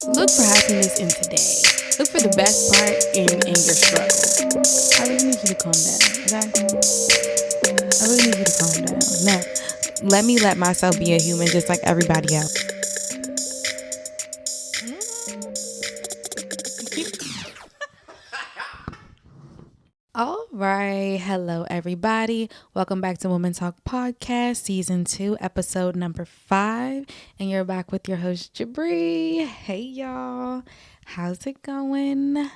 Look for happiness in today. Look for the best part in your struggle. I really need you to calm down, okay? I really need you to calm down. Now, let myself be a human just like everybody else. All right. Hello, everybody. Welcome back to Women Talk Podcast, Season 2, Episode number 5. And you're back with your host, Jabri. Hey, y'all. How's it going?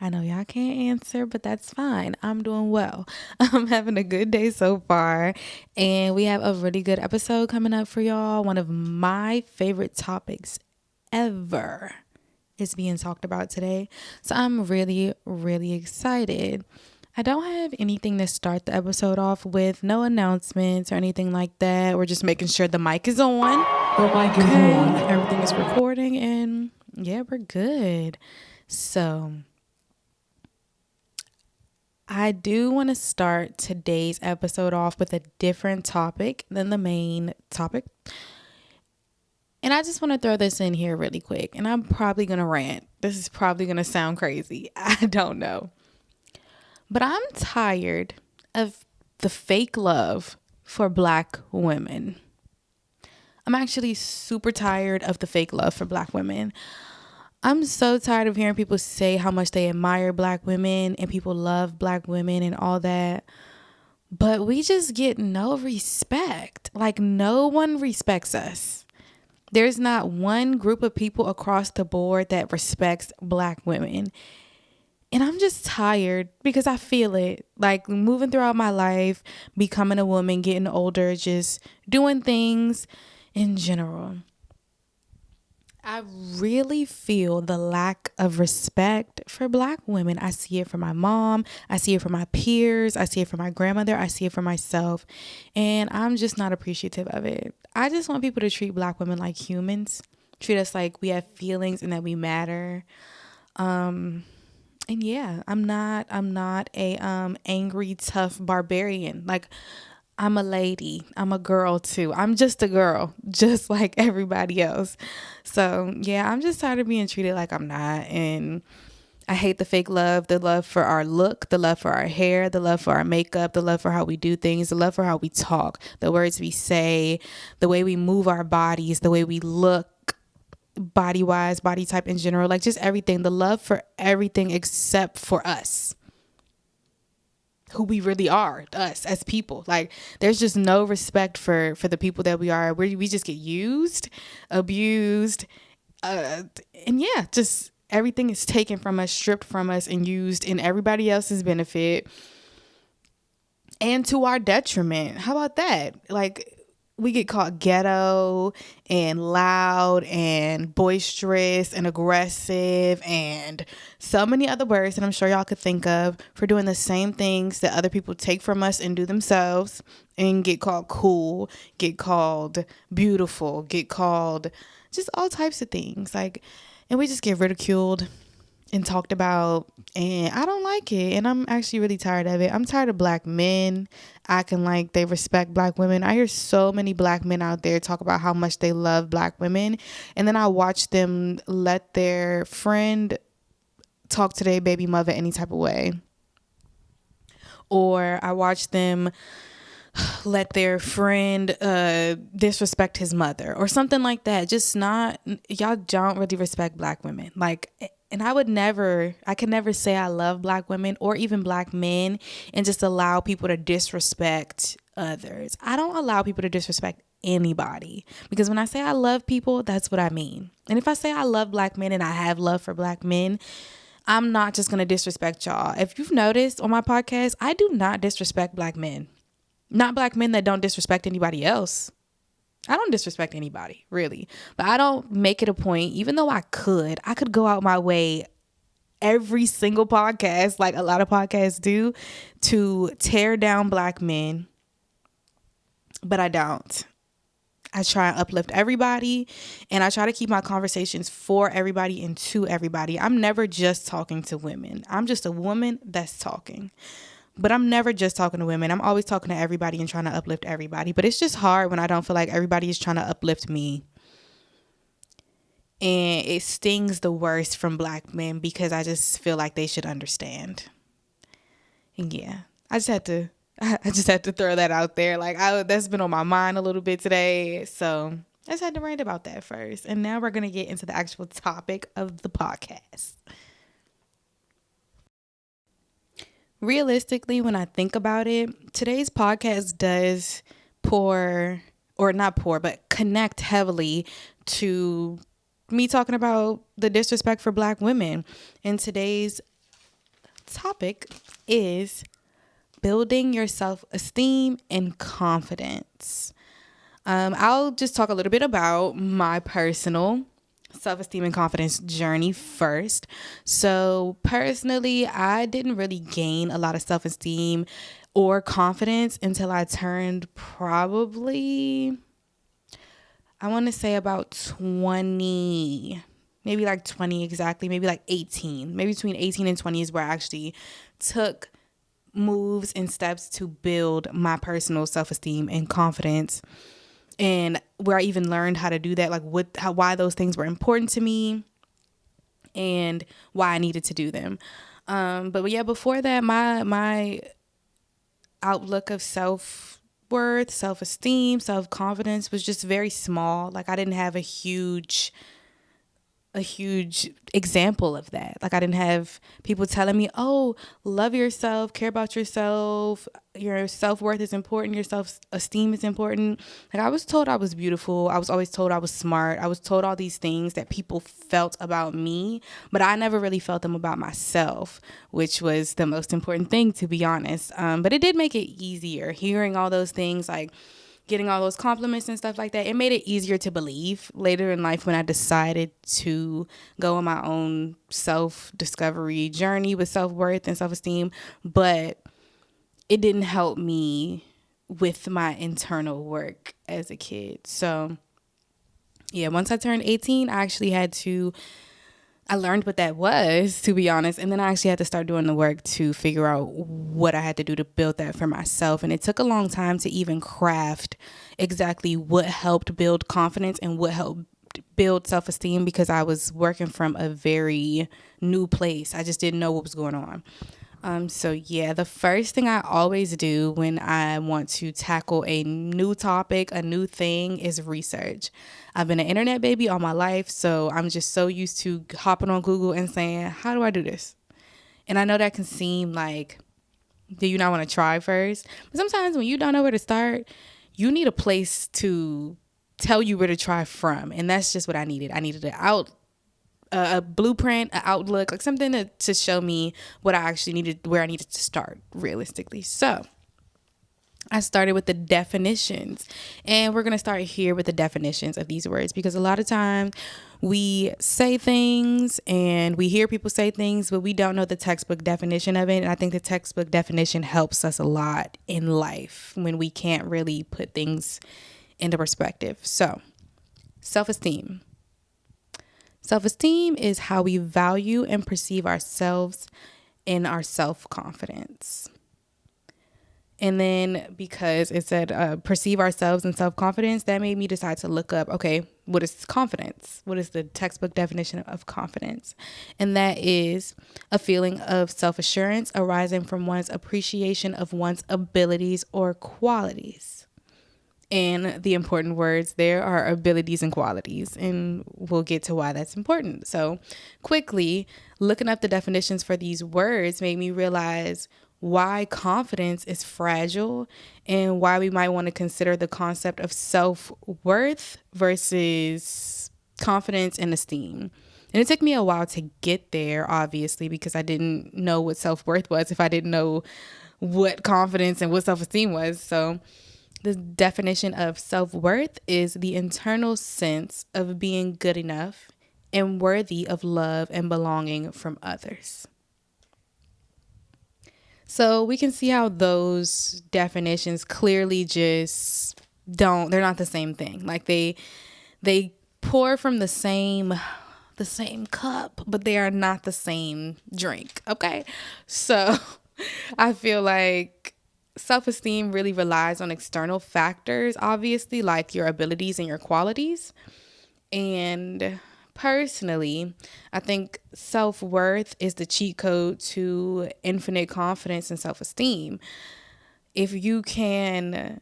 I know y'all can't answer, but that's fine. I'm doing well. I'm having a good day so far. And we have a really good episode coming up for y'all. One of my favorite topics ever is being talked about today. So I'm really, really excited. I don't have anything to start the episode off with, no announcements or anything like that. We're just making sure the mic is on. The mic is on. Everything is recording and yeah, we're good. So I do want to start today's episode off with a different topic than the main topic. And I just want to throw this in here really quick. And I'm probably going to rant. This is probably going to sound crazy. I don't know. But I'm tired of the fake love for Black women. I'm actually super tired of the fake love for Black women. I'm so tired of hearing people say how much they admire Black women and people love Black women and all that. But we just get no respect. Like, no one respects us. There's not one group of people across the board that respects Black women. And I'm just tired because I feel it, like moving throughout my life, becoming a woman, getting older, just doing things in general. I really feel the lack of respect for Black women. I see it from my mom. I see it from my peers. I see it from my grandmother. I see it from myself. And I'm just not appreciative of it. I just want people to treat Black women like humans, treat us like we have feelings and that we matter. And yeah, I'm not a angry, tough barbarian. Like, I'm a lady. I'm a girl too. I'm just a girl, just like everybody else. So yeah, I'm just tired of being treated like I'm not. And I hate the fake love, the love for our look, the love for our hair, the love for our makeup, the love for how we do things, the love for how we talk, the words we say, the way we move our bodies, the way we look, body wise, body type in general, like just everything, the love for everything except for us, who we really are, us as people. Like, there's just no respect for the people that we are. We just get used, abused, and yeah, just everything is taken from us, stripped from us, and used in everybody else's benefit and to our detriment. How about that? Like, we get called ghetto and loud and boisterous and aggressive and so many other words that I'm sure y'all could think of for doing the same things that other people take from us and do themselves, and get called cool, get called beautiful, get called just all types of things. Like, and we just get ridiculed and talked about, and I don't like it, and I'm actually really tired of it. I'm tired of Black men acting like they respect Black women. I hear so many Black men out there talk about how much they love Black women, and then I watch them let their friend talk to their baby mother any type of way, or I watch them let their friend disrespect his mother or something like that. Just not, y'all don't really respect Black women. Like, and I can never say I love Black women or even Black men and just allow people to disrespect others. I don't allow people to disrespect anybody, because when I say I love people, that's what I mean. And if I say I love Black men and I have love for Black men, I'm not just going to disrespect y'all. If you've noticed on my podcast, I do not disrespect Black men. Not Black men that don't disrespect anybody else. I don't disrespect anybody, really. But I don't make it a point, even though I could go out my way every single podcast, like a lot of podcasts do, to tear down Black men. But I don't. I try and uplift everybody, and I try to keep my conversations for everybody and to everybody. I'm never just talking to women. I'm just a woman that's talking. But I'm never just talking to women. I'm always talking to everybody and trying to uplift everybody. But it's just hard when I don't feel like everybody is trying to uplift me. And it stings the worst from Black men because I just feel like they should understand. And yeah, I just had to I just had to throw that out there. Like that's been on my mind a little bit today. So I just had to rant about that first. And now we're gonna get into the actual topic of the podcast. Realistically, when I think about it, today's podcast does pour, or not pour, but connect heavily to me talking about the disrespect for Black women. And today's topic is building your self-esteem and confidence. I'll just talk a little bit about my personal self-esteem and confidence journey first. So personally, I didn't really gain a lot of self-esteem or confidence until I turned probably, I want to say about 20, maybe like 20 exactly, maybe like 18, maybe between 18 and 20 is where I actually took moves and steps to build my personal self-esteem and confidence, and where I even learned how to do that, like why those things were important to me and why I needed to do them. But yeah, before that, my outlook of self-worth, self-esteem, self-confidence was just very small. Like I didn't have a huge example of that. Like I didn't have people telling me, "Oh, love yourself, care about yourself, your self-worth is important, your self-esteem is important." Like I was told I was beautiful. I was always told I was smart. I was told all these things that people felt about me, but I never really felt them about myself, which was the most important thing, to be honest. But it did make it easier hearing all those things, like getting all those compliments and stuff like that. It made it easier to believe later in life when I decided to go on my own self-discovery journey with self-worth and self-esteem. But it didn't help me with my internal work as a kid. So yeah, once I turned 18, I learned what that was, to be honest. And then I actually had to start doing the work to figure out what I had to do to build that for myself. And it took a long time to even craft exactly what helped build confidence and what helped build self-esteem, because I was working from a very new place. I just didn't know what was going on. So yeah, the first thing I always do when I want to tackle a new topic, a new thing, is research. I've been an internet baby all my life, so I'm just so used to hopping on Google and saying, how do I do this? And I know that can seem like, do you not want to try first? But sometimes when you don't know where to start, you need a place to tell you where to try from. And that's just what I needed. I needed a blueprint, an outlook, like something to show me what I actually needed, where I needed to start realistically. So I started with the definitions, and we're going to start here with the definitions of these words, because a lot of times we say things and we hear people say things, but we don't know the textbook definition of it. And I think the textbook definition helps us a lot in life when we can't really put things into perspective. So self-esteem. Self-esteem is how we value and perceive ourselves and our self-confidence. And then because it said perceive ourselves and self-confidence, that made me decide to look up, okay, what is confidence? What is the textbook definition of confidence? And that is a feeling of self-assurance arising from one's appreciation of one's abilities or qualities. And the important words there are abilities and qualities, and we'll get to why that's important. So quickly, looking up the definitions for these words made me realize why confidence is fragile and why we might want to consider the concept of self-worth versus confidence and esteem. And it took me a while to get there, obviously, because I didn't know what self-worth was if I didn't know what confidence and what self-esteem was. So the definition of self-worth is the internal sense of being good enough and worthy of love and belonging from others. So we can see how those definitions clearly just they're not the same thing. Like they pour from the same cup, but they are not the same drink. Okay. So I feel like self-esteem really relies on external factors, obviously, like your abilities and your qualities. And Personally, I think self-worth is the cheat code to infinite confidence and self-esteem. If you can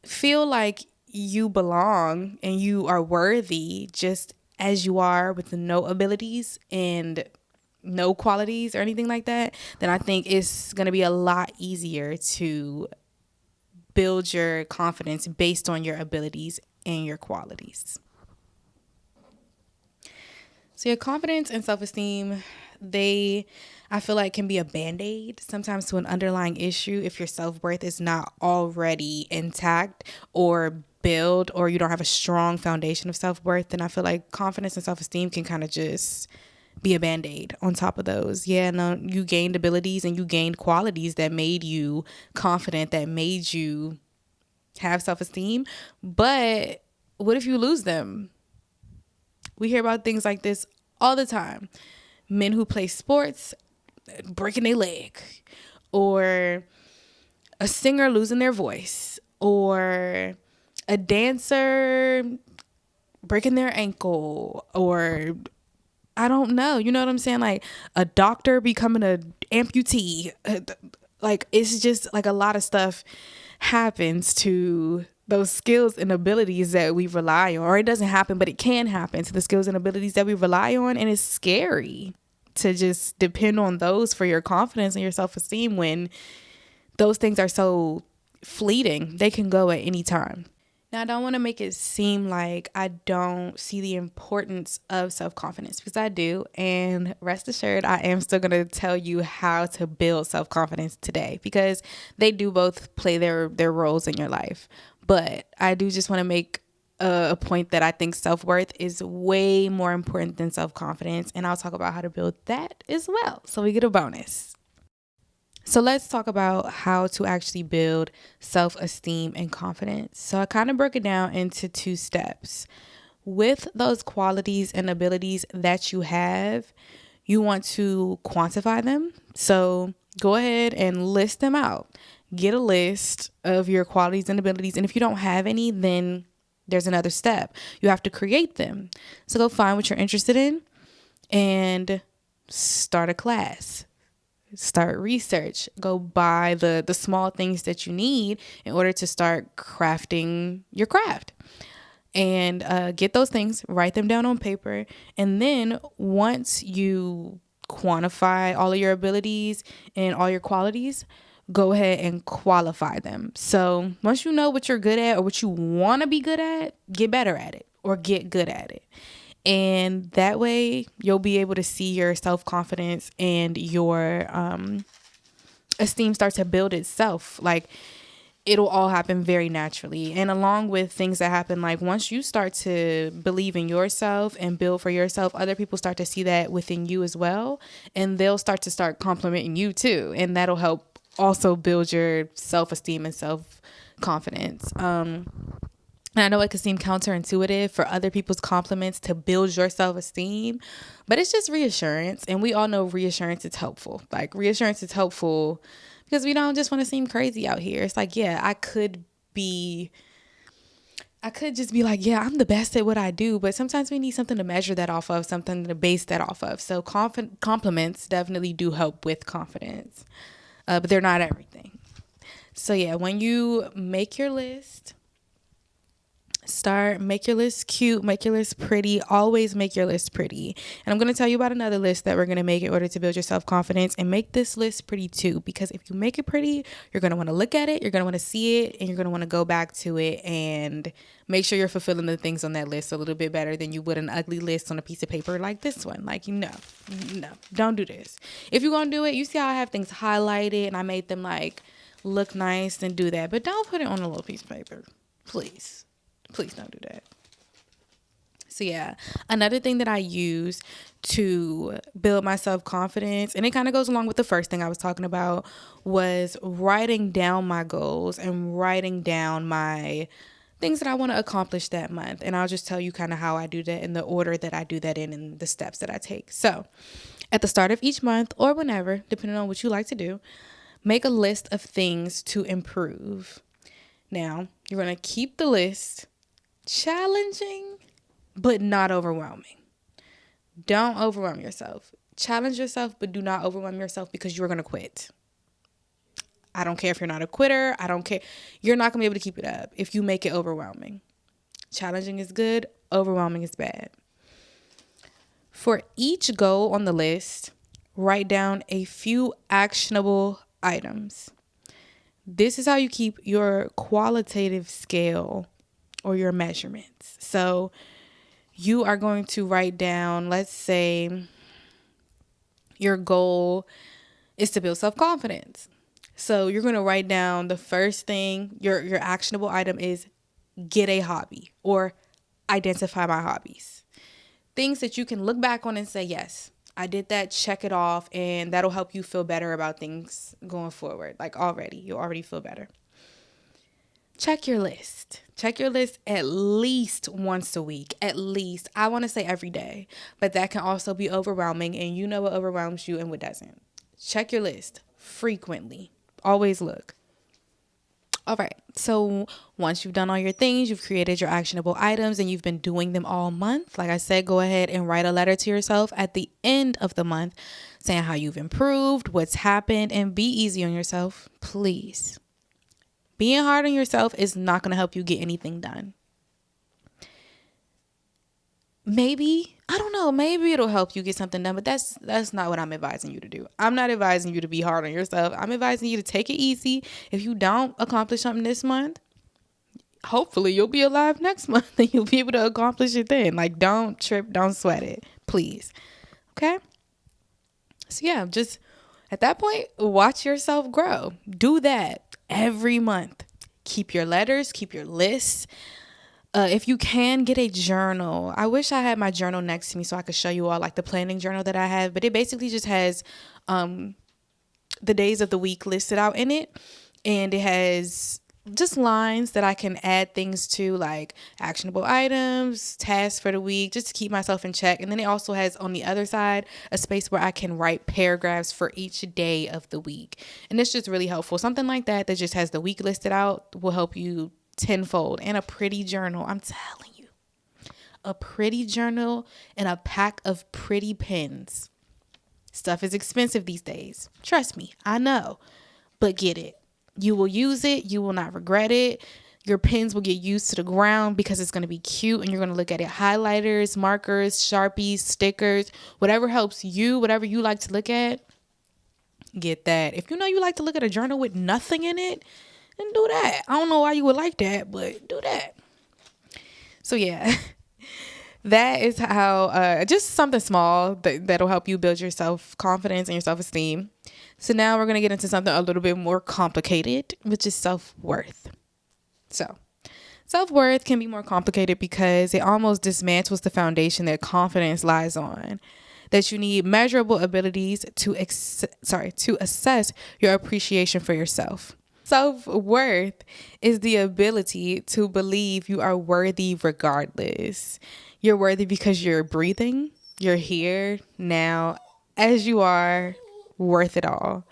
feel like you belong and you are worthy just as you are with no abilities and no qualities or anything like that, then I think it's going to be a lot easier to build your confidence based on your abilities and your qualities. So your confidence and self-esteem, they I feel like can be a band-aid sometimes to an underlying issue if your self-worth is not already intact or build, or you don't have a strong foundation of self-worth. Then I feel like confidence and self-esteem can kind of just be a band-aid on top of those. Yeah, no, you gained abilities and you gained qualities that made you confident, that made you have self-esteem. But what if you lose them? We hear about things like this all the time. Men who play sports breaking their leg, or a singer losing their voice, or a dancer breaking their ankle, or I don't know. You know what I'm saying? Like a doctor becoming an amputee. Like it's just like a lot of stuff happens to those skills and abilities that we rely on. Or it doesn't happen, but it can happen to the skills and abilities that we rely on. And it's scary to just depend on those for your confidence and your self-esteem when those things are so fleeting. They can go at any time. Now, I don't want to make it seem like I don't see the importance of self-confidence, because I do. And rest assured, I am still going to tell you how to build self-confidence today, because they do both play their roles in your life. But I do just want to make a point that I think self-worth is way more important than self-confidence. And I'll talk about how to build that as well, so we get a bonus. So let's talk about how to actually build self-esteem and confidence. So I kind of broke it down into 2 steps. With those qualities and abilities that you have, you want to quantify them. So go ahead and list them out. Get a list of your qualities and abilities. And if you don't have any, then there's another step. You have to create them. So go find what you're interested in and start a class. Start research. Go buy the small things that you need in order to start crafting your craft. And get those things, write them down on paper. And then once you quantify all of your abilities and all your qualities, go ahead and qualify them. So once you know what you're good at or what you want to be good at, get better at it or get good at it. And that way you'll be able to see your self-confidence and your esteem start to build itself. Like it'll all happen very naturally. And along with things that happen, like once you start to believe in yourself and build for yourself, other people start to see that within you as well. And they'll start complimenting you too. And that'll help also build your self-esteem and self-confidence. And I know it can seem counterintuitive for other people's compliments to build your self-esteem, but it's just reassurance. And we all know reassurance is helpful. Like reassurance is helpful because we don't just want to seem crazy out here. It's like, yeah, I could just be like, yeah, I'm the best at what I do. But sometimes we need something to measure that off of, something to base that off of. So compliments definitely do help with confidence, but they're not everything. So yeah, when you make your list, make your list cute, make your list pretty. Always make your list pretty. And I'm going to tell you about another list that we're going to make in order to build your self-confidence, and make this list pretty too, because if you make it pretty, you're going to want to look at it, you're going to want to see it, and you're going to want to go back to it and make sure you're fulfilling the things on that list a little bit better than you would an ugly list on a piece of paper like this one. Like, no, don't do this. If you're going to do it, you see how I have things highlighted and I made them like look nice, and do that. But don't put it on a little piece of paper. Please don't do that. So yeah, another thing that I use to build my self-confidence, and it kind of goes along with the first thing I was talking about, was writing down my goals and writing down my things that I want to accomplish that month. And I'll just tell you kind of how I do that in the order that I do that in and the steps that I take. So at the start of each month, or whenever, depending on what you like to do, make a list of things to improve. Now, you're going to keep the list challenging but not overwhelming. Don't overwhelm yourself. Challenge yourself, but do not overwhelm yourself because you're going to quit. I don't care if you're not a quitter. I don't care. You're not going to be able to keep it up if you make it overwhelming. Challenging is good. Overwhelming is bad. For each goal on the list, write down a few actionable items. This is how you keep your qualitative scale or your measurements. So you are going to write down, let's say your goal is to build self-confidence. So you're going to write down the first thing, your actionable item is get a hobby or identify my hobbies. Things that you can look back on and say, yes, I did that, check it off, and that'll help you feel better about things going forward. Like you'll already feel better. Check your list. Check your list at least once a week. At least. I want to say every day. But that can also be overwhelming, and you know what overwhelms you and what doesn't. Check your list frequently. Always look. All right. So once you've done all your things, you've created your actionable items, and you've been doing them all month. Like I said, go ahead and write a letter to yourself at the end of the month saying how you've improved, what's happened, and be easy on yourself, please. Being hard on yourself is not going to help you get anything done. Maybe, I don't know, maybe it'll help you get something done, but that's not what I'm advising you to do. I'm not advising you to be hard on yourself. I'm advising you to take it easy. If you don't accomplish something this month, hopefully you'll be alive next month and you'll be able to accomplish it then. Like, don't trip, don't sweat it, please. Okay? So yeah, just at that point, watch yourself grow. Do that every month. Keep your letters, keep your lists. If you can, get a journal. I wish I had my journal next to me so I could show you all like the planning journal that I have, but it basically just has the days of the week listed out in it, and it has just lines that I can add things to, like actionable items, tasks for the week, just to keep myself in check. And then it also has on the other side a space where I can write paragraphs for each day of the week. And it's just really helpful. Something like that just has the week listed out will help you tenfold. And a pretty journal, I'm telling you, a pretty journal and a pack of pretty pens. Stuff is expensive these days. Trust me, I know, but get it. You will use it. You will not regret it. Your pens will get used to the ground because it's going to be cute, and you're going to look at it. Highlighters, markers, Sharpies, stickers, whatever helps you, whatever you like to look at, get that. If you know you like to look at a journal with nothing in it, then do that. I don't know why you would like that, but do that. So yeah, that is how, just something small that'll help you build your self-confidence and your self-esteem. So now we're going to get into something a little bit more complicated, which is self-worth. So self-worth can be more complicated because it almost dismantles the foundation that confidence lies on. That you need measurable abilities to assess your appreciation for yourself. Self-worth is the ability to believe you are worthy regardless. You're worthy because you're breathing, you're here now as you are, worth it all.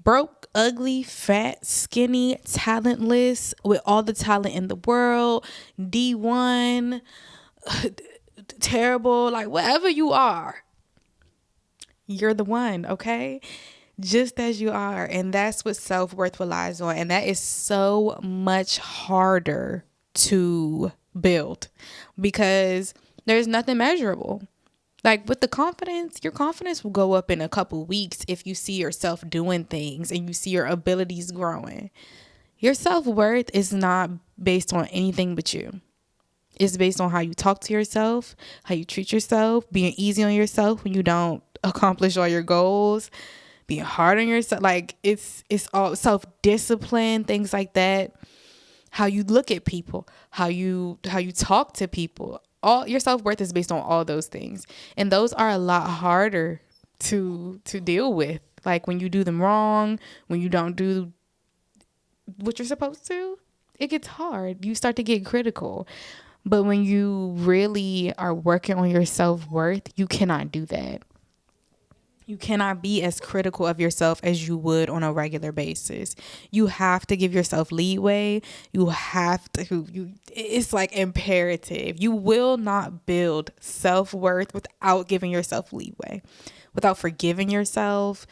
Broke, ugly, fat, skinny, talentless, with all the talent in the world, D1, terrible, like whatever you are, you're the one, okay? Just as you are. And that's what self-worth relies on. And that is so much harder to build because there's nothing measurable. Like with the confidence, your confidence will go up in a couple weeks if you see yourself doing things and you see your abilities growing. Your self-worth is not based on anything but you. It's based on how you talk to yourself, how you treat yourself, being easy on yourself when you don't accomplish all your goals, being hard on yourself. Like it's all self-discipline, things like that. How you look at people, how you talk to people. All your self-worth is based on all those things. And those are a lot harder to deal with. Like when you do them wrong, when you don't do what you're supposed to, it gets hard. You start to get critical. But when you really are working on your self-worth, you cannot do that. You cannot be as critical of yourself as you would on a regular basis. You have to give yourself leeway. You have to, it's like imperative. You will not build self-worth without giving yourself leeway, without forgiving yourself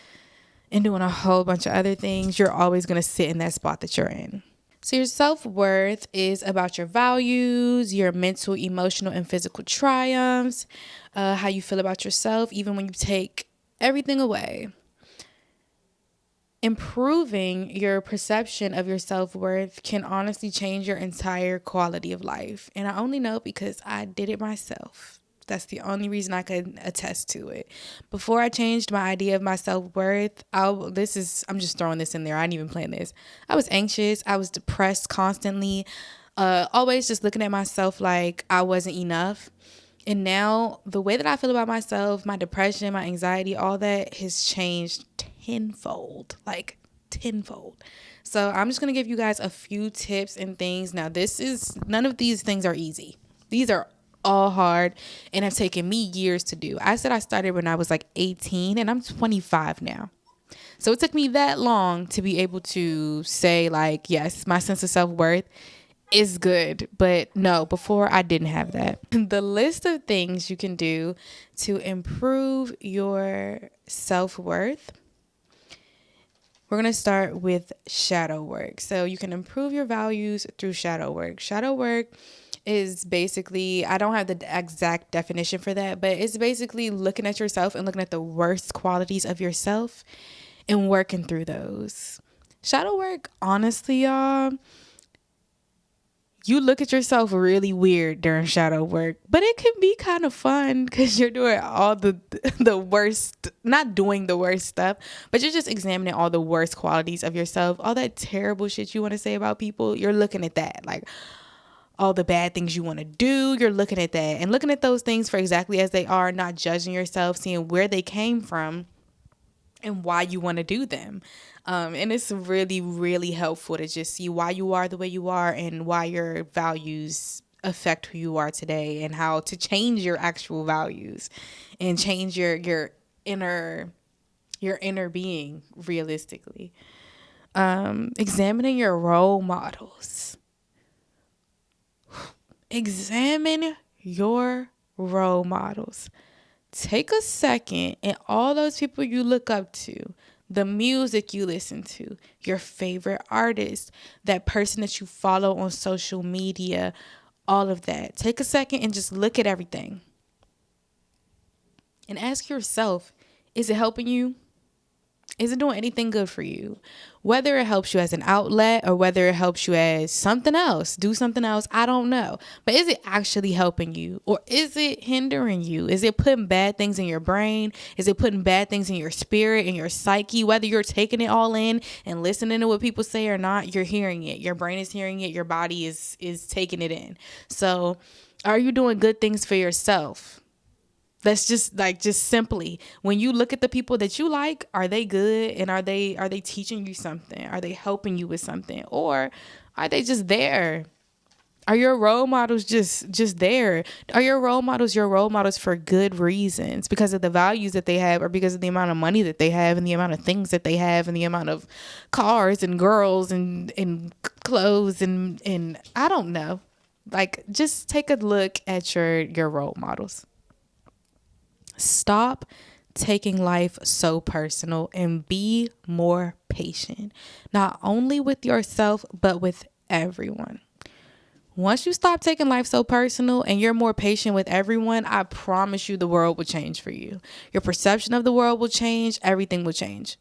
and doing a whole bunch of other things. You're always going to sit in that spot that you're in. So your self-worth is about your values, your mental, emotional, and physical triumphs, how you feel about yourself, even when you take everything away. Improving your perception of your self-worth can honestly change your entire quality of life. And I only know because I did it myself. That's the only reason I could attest to it. Before I changed my idea of my self-worth, I'm just throwing this in there. I didn't even plan this. I was anxious. I was depressed constantly. Always just looking at myself like I wasn't enough. And now the way that I feel about myself, my depression, my anxiety, all that has changed tenfold, like tenfold. So I'm just going to give you guys a few tips and things. Now, none of these things are easy. These are all hard and have taken me years to do. I said I started when I was like 18 and I'm 25 now. So it took me that long to be able to say like, yes, my sense of self-worth is good. But no, before I didn't have that. The list of things you can do to improve your self-worth. We're going to start with shadow work. So you can improve your values through shadow work. Shadow work is basically, I don't have the exact definition for that, but it's basically looking at yourself and looking at the worst qualities of yourself and working through those. Shadow work, honestly, y'all, you look at yourself really weird during shadow work, but it can be kind of fun because you're doing all the worst, not doing the worst stuff, but you're just examining all the worst qualities of yourself, all that terrible shit you want to say about people. You're looking at that, like all the bad things you want to do. You're looking at that and looking at those things for exactly as they are, not judging yourself, seeing where they came from and why you want to do them. And it's really, really helpful to just see why you are the way you are and why your values affect who you are today and how to change your actual values and change your inner being realistically. Examining your role models. Examine your role models. Take a second and all those people you look up to, the music you listen to, your favorite artist, that person that you follow on social media, all of that. Take a second and just look at everything. And ask yourself, is it helping you? Is it doing anything good for you? Whether it helps you as an outlet or whether it helps you as something else, do something else, I don't know. But is it actually helping you or is it hindering you? Is it putting bad things in your brain? Is it putting bad things in your spirit and your psyche? Whether you're taking it all in and listening to what people say or not, you're hearing it. Your brain is hearing it. Your body is taking it in. So are you doing good things for yourself? That's just simply when you look at the people that you like, are they good and are they teaching you something? Are they helping you with something? Or are they just there? Are your role models just there? Are your role models for good reasons because of the values that they have or because of the amount of money that they have and the amount of things that they have and the amount of cars and girls and clothes and I don't know. Like just take a look at your role models. Stop taking life so personal and be more patient, not only with yourself, but with everyone. Once you stop taking life so personal and you're more patient with everyone, I promise you the world will change for you. Your perception of the world will change. Everything will change.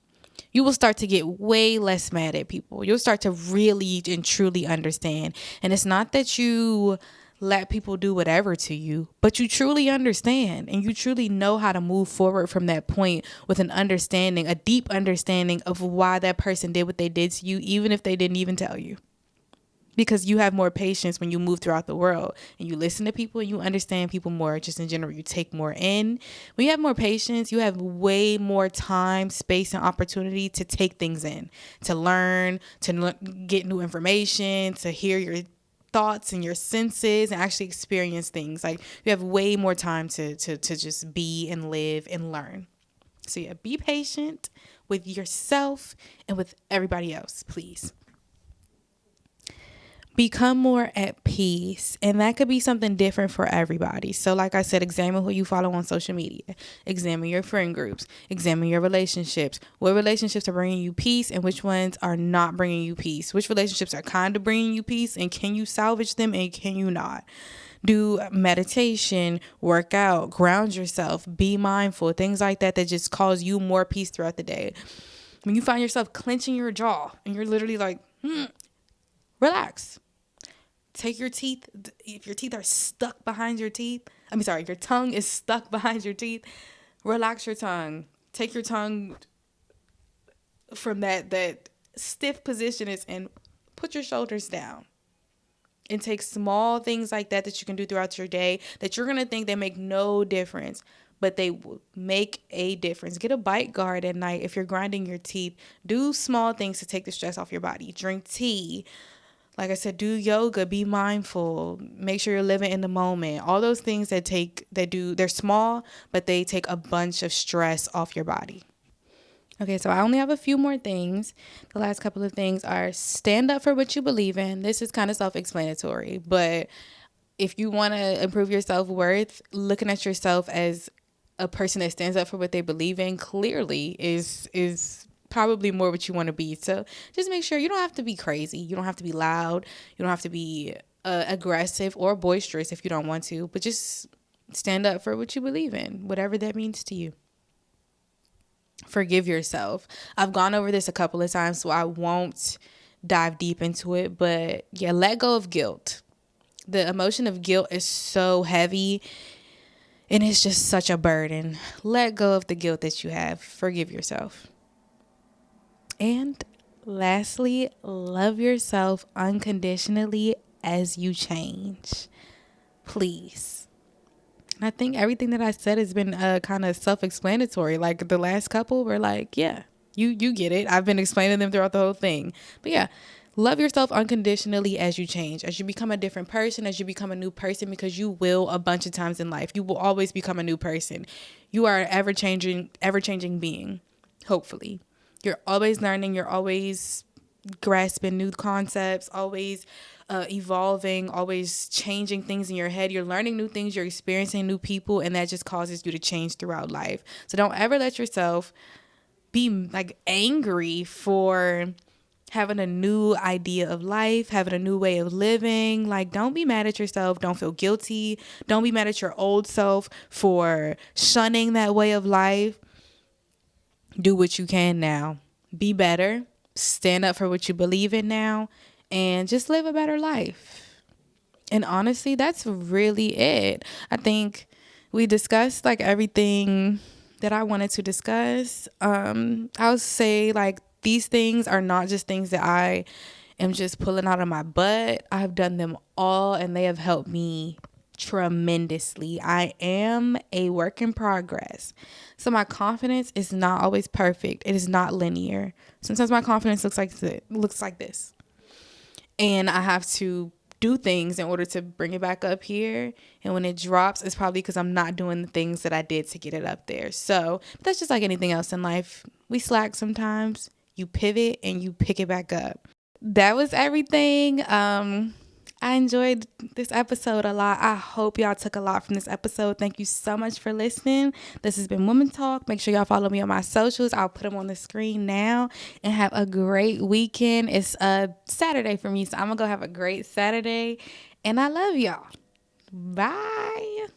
You will start to get way less mad at people. You'll start to really and truly understand. And it's not that you let people do whatever to you, but you truly understand and you truly know how to move forward from that point with an understanding, a deep understanding of why that person did what they did to you, even if they didn't even tell you. Because you have more patience when you move throughout the world and you listen to people and you understand people more, just in general, you take more in. When you have more patience, you have way more time, space, and opportunity to take things in, to learn, to get new information, to hear your thoughts and your senses and actually experience things. Like you have way more time to just be and live and learn. So yeah, be patient with yourself and with everybody else, please. Become more at peace, and that could be something different for everybody. So like I said, examine who you follow on social media, examine your friend groups, examine your relationships. What relationships are bringing you peace and which ones are not bringing you peace? Which relationships are kind of bringing you peace, and can you salvage them and can you not? Do meditation, work out, ground yourself, be mindful, things like that just cause you more peace throughout the day. When you find yourself clenching your jaw and you're literally like, relax. Take your teeth. If your teeth are stuck behind your teeth, your tongue is stuck behind your teeth, relax your tongue. Take your tongue from that stiff position and put your shoulders down. And take small things like that you can do throughout your day that you're going to think they make no difference, but they will make a difference. Get a bite guard at night if you're grinding your teeth. Do small things to take the stress off your body. Drink tea. Like I said, do yoga, be mindful, make sure you're living in the moment. All those things they're small, but they take a bunch of stress off your body. Okay, so I only have a few more things. The last couple of things are stand up for what you believe in. This is kind of self-explanatory, but if you want to improve your self-worth, looking at yourself as a person that stands up for what they believe in clearly is probably more what you want to be. So just make sure you don't have to be crazy. You don't have to be loud. You don't have to be aggressive or boisterous if you don't want to, but just stand up for what you believe in, whatever that means to you. Forgive yourself. I've gone over this a couple of times, so I won't dive deep into it, but yeah, let go of guilt. The emotion of guilt is so heavy and it's just such a burden. Let go of the guilt that you have. Forgive yourself. And lastly, love yourself unconditionally as you change. Please. I think everything that I said has been kind of self-explanatory. Like the last couple were like, yeah, you get it. I've been explaining them throughout the whole thing. But yeah, love yourself unconditionally as you change, as you become a different person, as you become a new person, because you will a bunch of times in life. You will always become a new person. You are an ever-changing being, hopefully. You're always learning. You're always grasping new concepts, always evolving, always changing things in your head. You're learning new things, you're experiencing new people, and that just causes you to change throughout life. So don't ever let yourself be like angry for having a new idea of life, having a new way of living. Like, don't be mad at yourself. Don't feel guilty. Don't be mad at your old self for shunning that way of life. Do what you can now. Be better. Stand up for what you believe in now, and just live a better life. And honestly, that's really it. I think we discussed like everything that I wanted to discuss. I would say like these things are not just things that I am just pulling out of my butt. I've done them all and they have helped me tremendously. I am a work in progress. So my confidence is not always perfect. It is not linear. Sometimes my confidence looks like this. And I have to do things in order to bring it back up here. And when it drops, it's probably because I'm not doing the things that I did to get it up there. So that's just like anything else in life. We slack sometimes. You pivot and you pick it back up. That was everything. I enjoyed this episode a lot. I hope y'all took a lot from this episode. Thank you so much for listening. This has been Woman Talk. Make sure y'all follow me on my socials. I'll put them on the screen now. And have a great weekend. It's a Saturday for me, so I'm going to go have a great Saturday. And I love y'all. Bye.